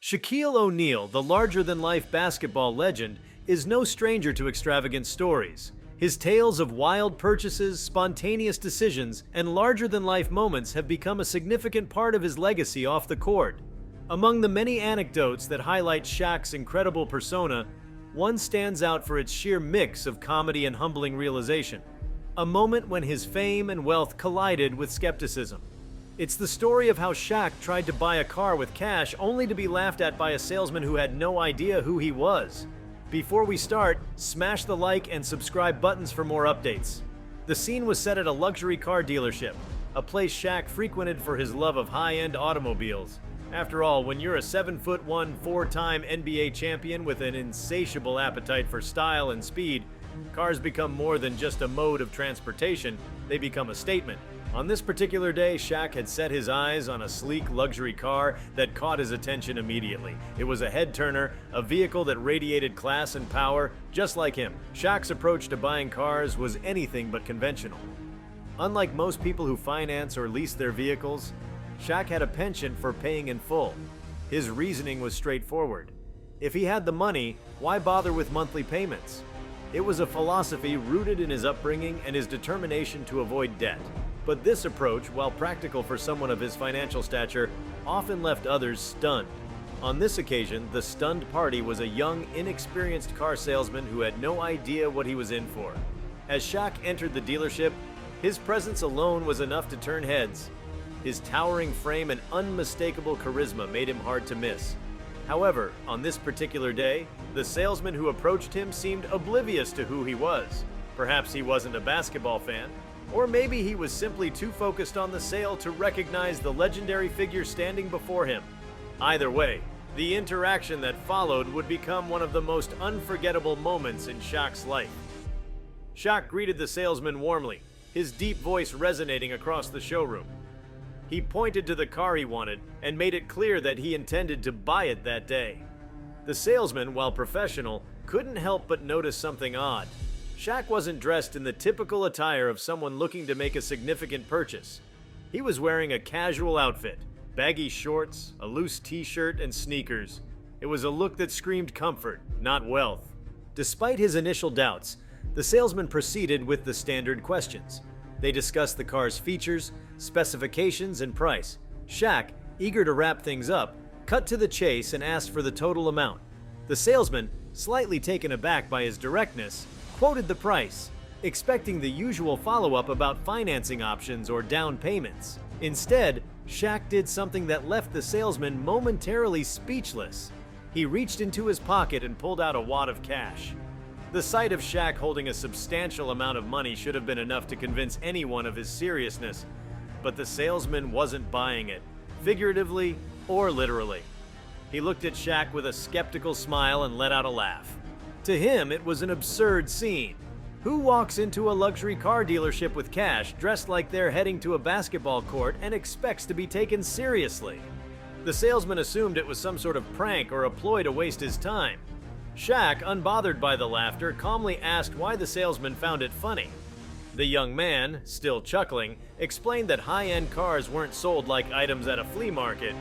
Shaquille O'Neal, the larger-than-life basketball legend, is no stranger to extravagant stories. His tales of wild purchases, spontaneous decisions, and larger-than-life moments have become a significant part of his legacy off the court. Among the many anecdotes that highlight Shaq's incredible persona, one stands out for its sheer mix of comedy and humbling realization. A moment when his fame and wealth collided with skepticism. It's the story of how Shaq tried to buy a car with cash only to be laughed at by a salesman who had no idea who he was. Before we start, smash the like and subscribe buttons for more updates. The scene was set at a luxury car dealership, a place Shaq frequented for his love of high-end automobiles. After all, when you're a 7'1", four-time NBA champion with an insatiable appetite for style and speed, cars become more than just a mode of transportation, they become a statement. On this particular day, Shaq had set his eyes on a sleek luxury car that caught his attention immediately. It was a head-turner, a vehicle that radiated class and power, just like him. Shaq's approach to buying cars was anything but conventional. Unlike most people who finance or lease their vehicles, Shaq had a penchant for paying in full. His reasoning was straightforward. If he had the money, why bother with monthly payments? It was a philosophy rooted in his upbringing and his determination to avoid debt. But this approach, while practical for someone of his financial stature, often left others stunned. On this occasion, the stunned party was a young, inexperienced car salesman who had no idea what he was in for. As Shaq entered the dealership, his presence alone was enough to turn heads. His towering frame and unmistakable charisma made him hard to miss. However, on this particular day, the salesman who approached him seemed oblivious to who he was. Perhaps he wasn't a basketball fan, or maybe he was simply too focused on the sale to recognize the legendary figure standing before him. Either way, the interaction that followed would become one of the most unforgettable moments in Shaq's life. Shaq greeted the salesman warmly, his deep voice resonating across the showroom. He pointed to the car he wanted and made it clear that he intended to buy it that day. The salesman, while professional, couldn't help but notice something odd. Shaq wasn't dressed in the typical attire of someone looking to make a significant purchase. He was wearing a casual outfit, baggy shorts, a loose t-shirt, and sneakers. It was a look that screamed comfort, not wealth. Despite his initial doubts, the salesman proceeded with the standard questions. They discussed the car's features, specifications, and price. Shaq, eager to wrap things up, cut to the chase and asked for the total amount. The salesman, slightly taken aback by his directness, quoted the price, expecting the usual follow-up about financing options or down payments. Instead, Shaq did something that left the salesman momentarily speechless. He reached into his pocket and pulled out a wad of cash. The sight of Shaq holding a substantial amount of money should have been enough to convince anyone of his seriousness, but the salesman wasn't buying it, figuratively or literally. He looked at Shaq with a skeptical smile and let out a laugh. To him, it was an absurd scene. Who walks into a luxury car dealership with cash, dressed like they're heading to a basketball court, and expects to be taken seriously? The salesman assumed it was some sort of prank or a ploy to waste his time. Shaq, unbothered by the laughter, calmly asked why the salesman found it funny. The young man, still chuckling, explained that high-end cars weren't sold like items at a flea market.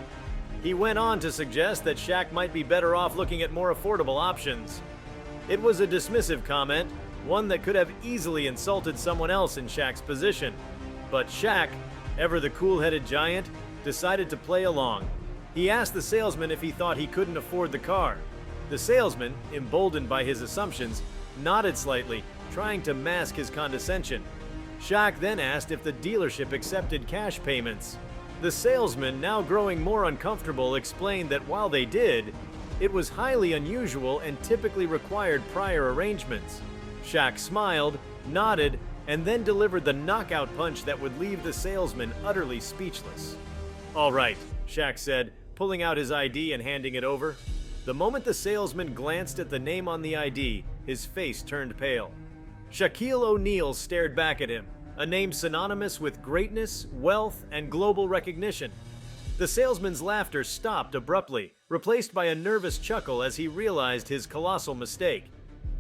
He went on to suggest that Shaq might be better off looking at more affordable options. It was a dismissive comment, one that could have easily insulted someone else in Shaq's position. But Shaq, ever the cool-headed giant, decided to play along. He asked the salesman if he thought he couldn't afford the car. The salesman, emboldened by his assumptions, nodded slightly, trying to mask his condescension. Shaq then asked if the dealership accepted cash payments. The salesman, now growing more uncomfortable, explained that while they did, it was highly unusual and typically required prior arrangements. Shaq smiled, nodded, and then delivered the knockout punch that would leave the salesman utterly speechless. "All right," Shaq said, pulling out his ID and handing it over. The moment the salesman glanced at the name on the ID, his face turned pale. Shaquille O'Neal stared back at him, a name synonymous with greatness, wealth, and global recognition. The salesman's laughter stopped abruptly, replaced by a nervous chuckle as he realized his colossal mistake.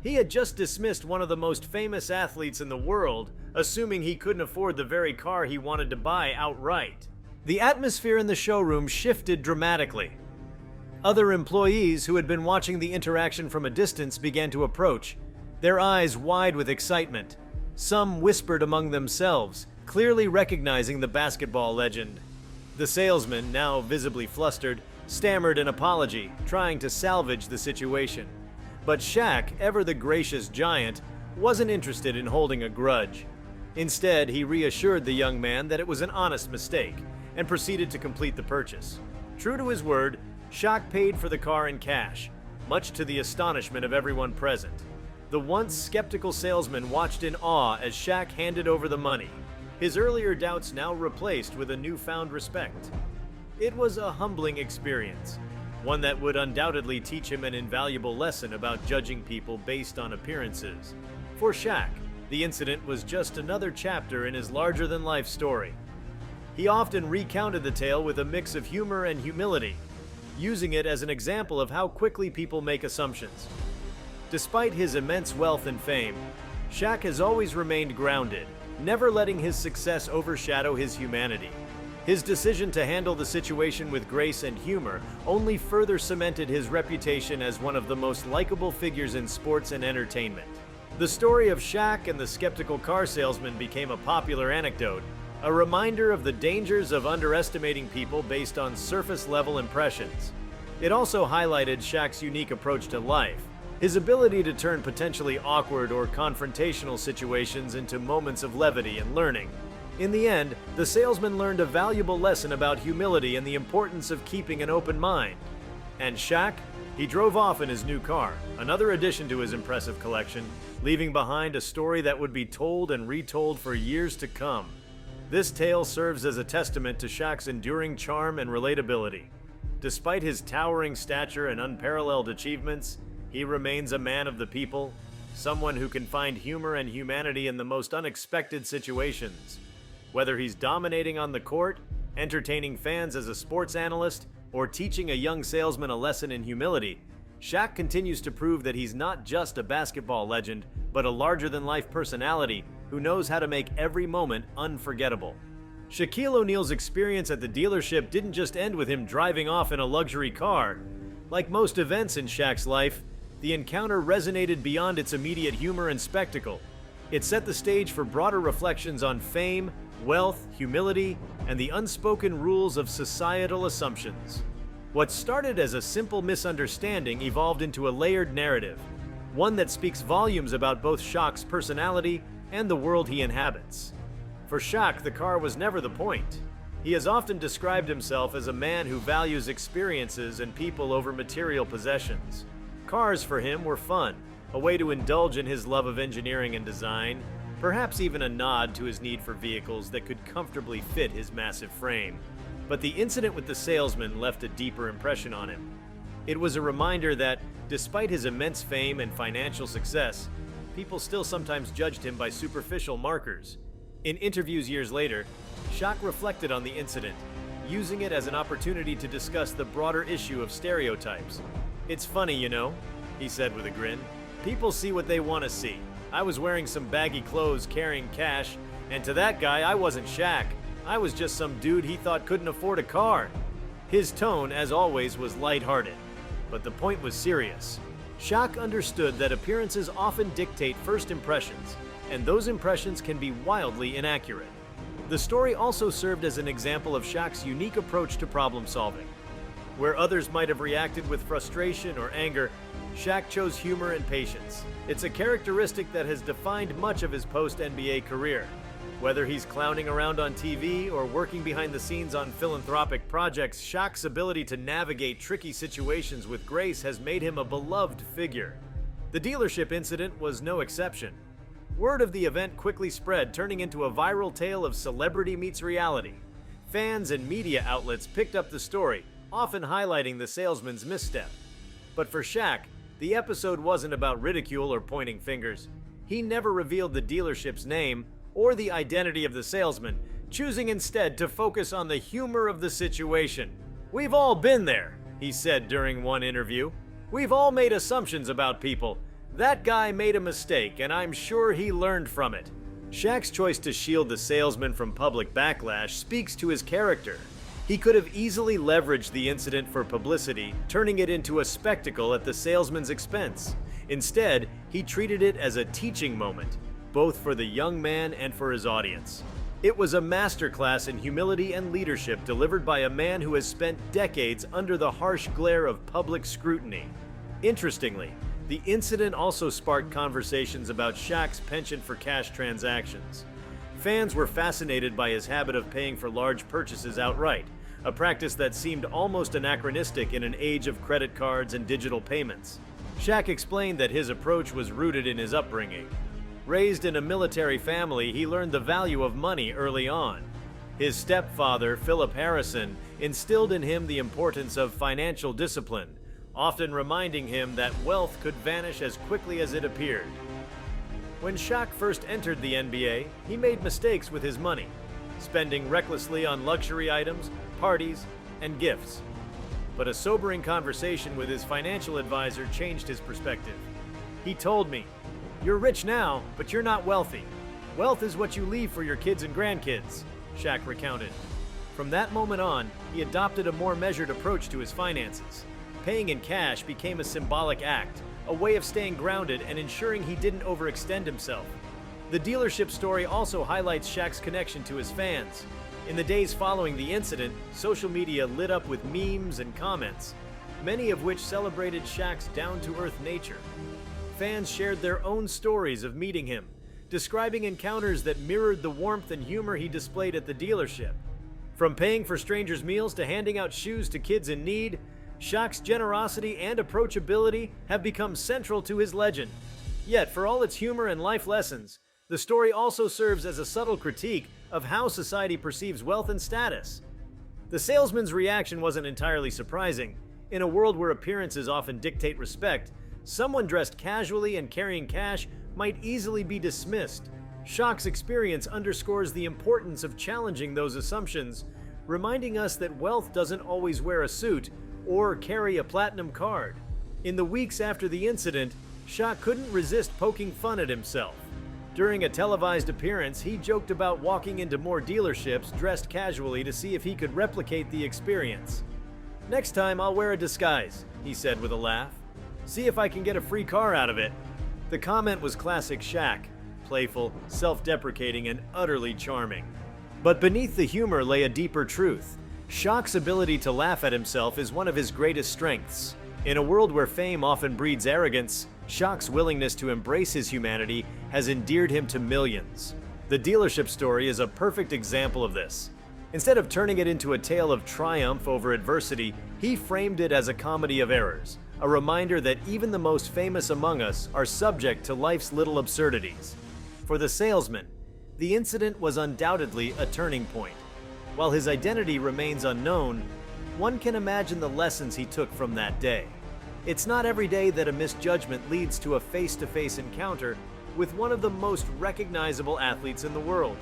He had just dismissed one of the most famous athletes in the world, assuming he couldn't afford the very car he wanted to buy outright. The atmosphere in the showroom shifted dramatically. Other employees who had been watching the interaction from a distance began to approach, their eyes wide with excitement. Some whispered among themselves, clearly recognizing the basketball legend. The salesman, now visibly flustered, stammered an apology, trying to salvage the situation. But Shaq, ever the gracious giant, wasn't interested in holding a grudge. Instead, he reassured the young man that it was an honest mistake and proceeded to complete the purchase. True to his word, Shaq paid for the car in cash, much to the astonishment of everyone present. The once skeptical salesman watched in awe as Shaq handed over the money, his earlier doubts now replaced with a newfound respect. It was a humbling experience, one that would undoubtedly teach him an invaluable lesson about judging people based on appearances. For Shaq, the incident was just another chapter in his larger-than-life story. He often recounted the tale with a mix of humor and humility, using it as an example of how quickly people make assumptions. Despite his immense wealth and fame, Shaq has always remained grounded, never letting his success overshadow his humanity. His decision to handle the situation with grace and humor only further cemented his reputation as one of the most likable figures in sports and entertainment. The story of Shaq and the skeptical car salesman became a popular anecdote, a reminder of the dangers of underestimating people based on surface-level impressions. It also highlighted Shaq's unique approach to life, his ability to turn potentially awkward or confrontational situations into moments of levity and learning. In the end, the salesman learned a valuable lesson about humility and the importance of keeping an open mind. And Shaq? He drove off in his new car, another addition to his impressive collection, leaving behind a story that would be told and retold for years to come. This tale serves as a testament to Shaq's enduring charm and relatability. Despite his towering stature and unparalleled achievements, he remains a man of the people, someone who can find humor and humanity in the most unexpected situations. Whether he's dominating on the court, entertaining fans as a sports analyst, or teaching a young salesman a lesson in humility, Shaq continues to prove that he's not just a basketball legend, but a larger-than-life personality who knows how to make every moment unforgettable. Shaquille O'Neal's experience at the dealership didn't just end with him driving off in a luxury car. Like most events in Shaq's life, the encounter resonated beyond its immediate humor and spectacle. It set the stage for broader reflections on fame, wealth, humility, and the unspoken rules of societal assumptions. What started as a simple misunderstanding evolved into a layered narrative, one that speaks volumes about both Shaq's personality and the world he inhabits. For Shaq, the car was never the point. He has often described himself as a man who values experiences and people over material possessions. Cars for him were fun, a way to indulge in his love of engineering and design, perhaps even a nod to his need for vehicles that could comfortably fit his massive frame. But the incident with the salesman left a deeper impression on him. It was a reminder that, despite his immense fame and financial success, people still sometimes judged him by superficial markers. In interviews years later, Shaq reflected on the incident, using it as an opportunity to discuss the broader issue of stereotypes. "It's funny, you know," he said with a grin. "People see what they want to see. I was wearing some baggy clothes carrying cash, and to that guy, I wasn't Shaq. I was just some dude he thought couldn't afford a car." His tone, as always, was lighthearted, but the point was serious. Shaq understood that appearances often dictate first impressions, and those impressions can be wildly inaccurate. The story also served as an example of Shaq's unique approach to problem solving. Where others might have reacted with frustration or anger, Shaq chose humor and patience. It's a characteristic that has defined much of his post-NBA career. Whether he's clowning around on TV or working behind the scenes on philanthropic projects, Shaq's ability to navigate tricky situations with grace has made him a beloved figure. The dealership incident was no exception. Word of the event quickly spread, turning into a viral tale of celebrity meets reality. Fans and media outlets picked up the story, often highlighting the salesman's misstep. But for Shaq, the episode wasn't about ridicule or pointing fingers. He never revealed the dealership's name or the identity of the salesman, choosing instead to focus on the humor of the situation. "We've all been there," he said during one interview. "We've all made assumptions about people. That guy made a mistake, and I'm sure he learned from it." Shaq's choice to shield the salesman from public backlash speaks to his character. He could have easily leveraged the incident for publicity, turning it into a spectacle at the salesman's expense. Instead, he treated it as a teaching moment, both for the young man and for his audience. It was a masterclass in humility and leadership delivered by a man who has spent decades under the harsh glare of public scrutiny. Interestingly, the incident also sparked conversations about Shaq's penchant for cash transactions. Fans were fascinated by his habit of paying for large purchases outright, a practice that seemed almost anachronistic in an age of credit cards and digital payments. Shaq explained that his approach was rooted in his upbringing. Raised in a military family, he learned the value of money early on. His stepfather, Philip Harrison, instilled in him the importance of financial discipline, often reminding him that wealth could vanish as quickly as it appeared. When Shaq first entered the NBA, he made mistakes with his money, spending recklessly on luxury items, parties, and gifts. But a sobering conversation with his financial advisor changed his perspective. He told me, "You're rich now, but you're not wealthy. Wealth is what you leave for your kids and grandkids," Shaq recounted. From that moment on, he adopted a more measured approach to his finances. Paying in cash became a symbolic act, a way of staying grounded and ensuring he didn't overextend himself. The dealership story also highlights Shaq's connection to his fans. In the days following the incident, social media lit up with memes and comments, many of which celebrated Shaq's down-to-earth nature. Fans shared their own stories of meeting him, describing encounters that mirrored the warmth and humor he displayed at the dealership. From paying for strangers' meals to handing out shoes to kids in need, Shaq's generosity and approachability have become central to his legend. Yet, for all its humor and life lessons, the story also serves as a subtle critique of how society perceives wealth and status. The salesman's reaction wasn't entirely surprising. In a world where appearances often dictate respect, someone dressed casually and carrying cash might easily be dismissed. Shaq's experience underscores the importance of challenging those assumptions, reminding us that wealth doesn't always wear a suit or carry a platinum card. In the weeks after the incident, Shaq couldn't resist poking fun at himself. During a televised appearance, he joked about walking into more dealerships dressed casually to see if he could replicate the experience. "Next time I'll wear a disguise," he said with a laugh. "See if I can get a free car out of it." The comment was classic Shaq, playful, self-deprecating, and utterly charming. But beneath the humor lay a deeper truth. Shaq's ability to laugh at himself is one of his greatest strengths. In a world where fame often breeds arrogance, Shaq's willingness to embrace his humanity has endeared him to millions. The dealership story is a perfect example of this. Instead of turning it into a tale of triumph over adversity, he framed it as a comedy of errors, a reminder that even the most famous among us are subject to life's little absurdities. For the salesman, the incident was undoubtedly a turning point. While his identity remains unknown, one can imagine the lessons he took from that day. It's not every day that a misjudgment leads to a face-to-face encounter with one of the most recognizable athletes in the world.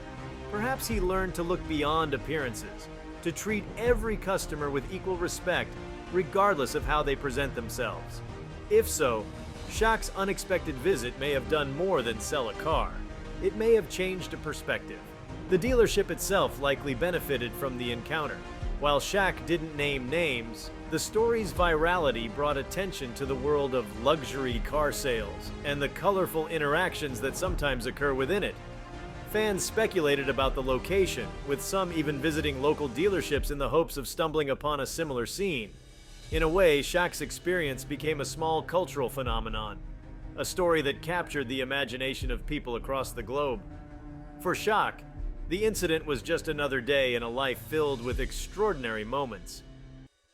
Perhaps he learned to look beyond appearances, to treat every customer with equal respect, regardless of how they present themselves. If so, Shaq's unexpected visit may have done more than sell a car. It may have changed a perspective. The dealership itself likely benefited from the encounter. While Shaq didn't name names, the story's virality brought attention to the world of luxury car sales and the colorful interactions that sometimes occur within it. Fans speculated about the location, with some even visiting local dealerships in the hopes of stumbling upon a similar scene. In a way, Shaq's experience became a small cultural phenomenon, a story that captured the imagination of people across the globe. For Shaq, the incident was just another day in a life filled with extraordinary moments.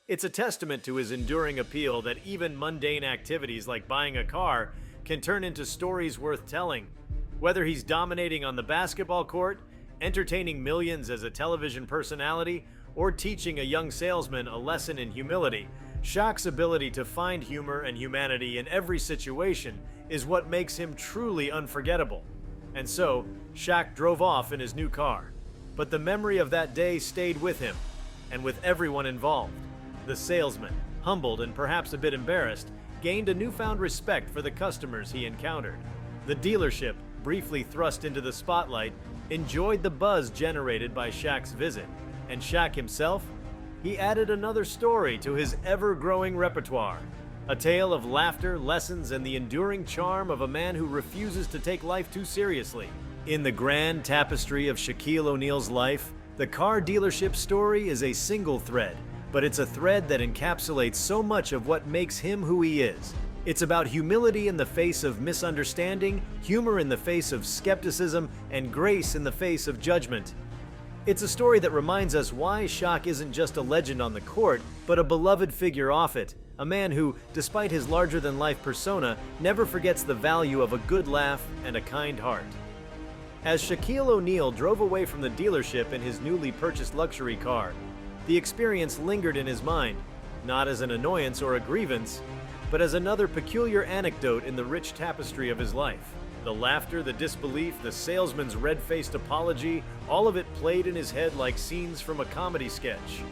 It's a testament to his enduring appeal that even mundane activities like buying a car can turn into stories worth telling. Whether he's dominating on the basketball court, entertaining millions as a television personality, or teaching a young salesman a lesson in humility, Shaq's ability to find humor and humanity in every situation is what makes him truly unforgettable. And so, Shaq drove off in his new car. But the memory of that day stayed with him, and with everyone involved. The salesman, humbled and perhaps a bit embarrassed, gained a newfound respect for the customers he encountered. The dealership, briefly thrust into the spotlight, enjoyed the buzz generated by Shaq's visit. And Shaq himself? he added another story to his ever-growing repertoire. A tale of laughter, lessons, and the enduring charm of a man who refuses to take life too seriously. In the grand tapestry of Shaquille O'Neal's life, the car dealership story is a single thread, but it's a thread that encapsulates so much of what makes him who he is. It's about humility in the face of misunderstanding, humor in the face of skepticism, and grace in the face of judgment. It's a story that reminds us why Shaq isn't just a legend on the court, but a beloved figure off it. A man who, despite his larger-than-life persona, never forgets the value of a good laugh and a kind heart. As Shaquille O'Neal drove away from the dealership in his newly purchased luxury car, the experience lingered in his mind, not as an annoyance or a grievance, but as another peculiar anecdote in the rich tapestry of his life. The laughter, the disbelief, the salesman's red-faced apology, all of it played in his head like scenes from a comedy sketch.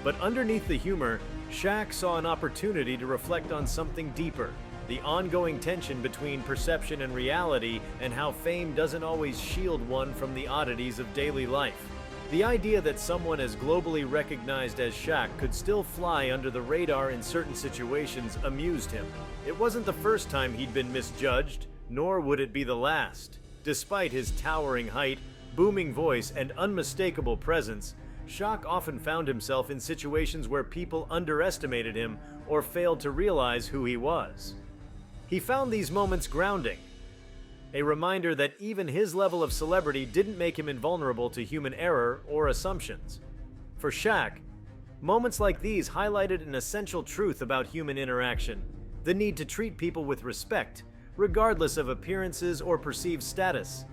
But underneath the humor, Shaq saw an opportunity to reflect on something deeper, the ongoing tension between perception and reality, and how fame doesn't always shield one from the oddities of daily life. The idea that someone as globally recognized as Shaq could still fly under the radar in certain situations amused him. It wasn't the first time he'd been misjudged, nor would it be the last. Despite his towering height, booming voice, and unmistakable presence, Shaq often found himself in situations where people underestimated him or failed to realize who he was. He found these moments grounding, a reminder that even his level of celebrity didn't make him invulnerable to human error or assumptions. For Shaq, moments like these highlighted an essential truth about human interaction: the need to treat people with respect, regardless of appearances or perceived status.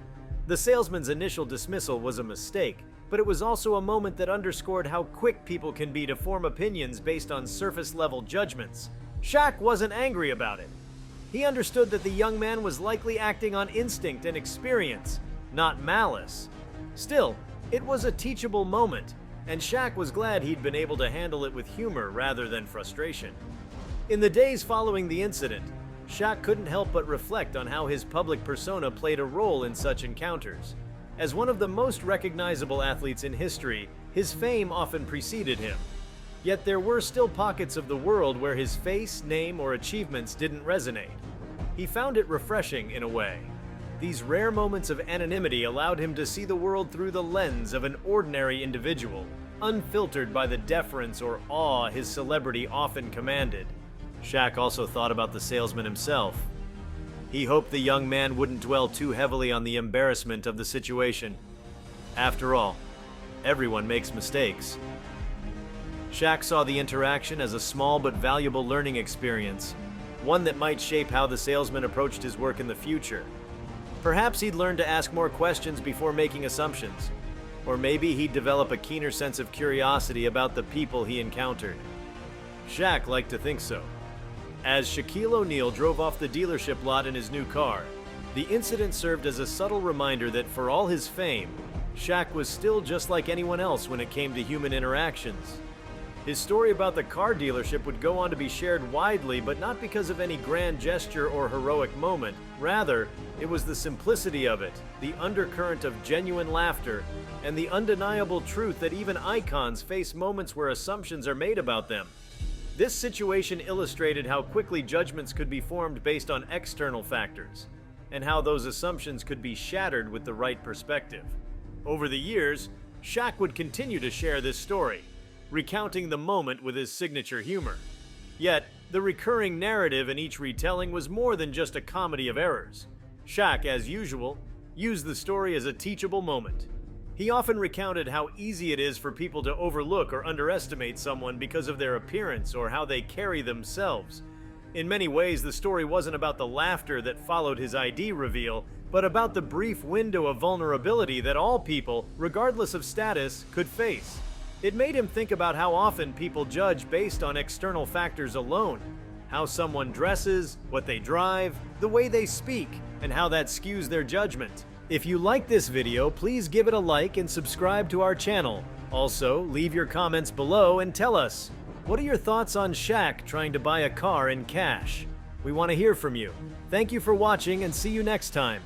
The salesman's initial dismissal was a mistake, but it was also a moment that underscored how quick people can be to form opinions based on surface-level judgments. Shaq wasn't angry about it. He understood that the young man was likely acting on instinct and experience, not malice. Still, it was a teachable moment, and Shaq was glad he'd been able to handle it with humor rather than frustration. In the days following the incident, Shaq couldn't help but reflect on how his public persona played a role in such encounters. As one of the most recognizable athletes in history, his fame often preceded him. Yet there were still pockets of the world where his face, name, or achievements didn't resonate. He found it refreshing in a way. These rare moments of anonymity allowed him to see the world through the lens of an ordinary individual, unfiltered by the deference or awe his celebrity often commanded. Shaq also thought about the salesman himself. He hoped the young man wouldn't dwell too heavily on the embarrassment of the situation. After all, everyone makes mistakes. Shaq saw the interaction as a small but valuable learning experience, one that might shape how the salesman approached his work in the future. Perhaps he'd learn to ask more questions before making assumptions, or maybe he'd develop a keener sense of curiosity about the people he encountered. Shaq liked to think so. As Shaquille O'Neal drove off the dealership lot in his new car, the incident served as a subtle reminder that for all his fame, Shaq was still just like anyone else when it came to human interactions. His story about the car dealership would go on to be shared widely, but not because of any grand gesture or heroic moment. Rather, it was the simplicity of it, the undercurrent of genuine laughter, and the undeniable truth that even icons face moments where assumptions are made about them. This situation illustrated how quickly judgments could be formed based on external factors, and how those assumptions could be shattered with the right perspective. Over the years, Shaq would continue to share this story, recounting the moment with his signature humor. Yet, the recurring narrative in each retelling was more than just a comedy of errors. Shaq, as usual, used the story as a teachable moment. He often recounted how easy it is for people to overlook or underestimate someone because of their appearance or how they carry themselves. In many ways, the story wasn't about the laughter that followed his ID reveal, but about the brief window of vulnerability that all people, regardless of status, could face. It made him think about how often people judge based on external factors alone. How someone dresses, what they drive, the way they speak, and how that skews their judgment. If you like this video, please give it a like and subscribe to our channel. Also, leave your comments below and tell us, what are your thoughts on Shaq trying to buy a car in cash? We want to hear from you. Thank you for watching and see you next time.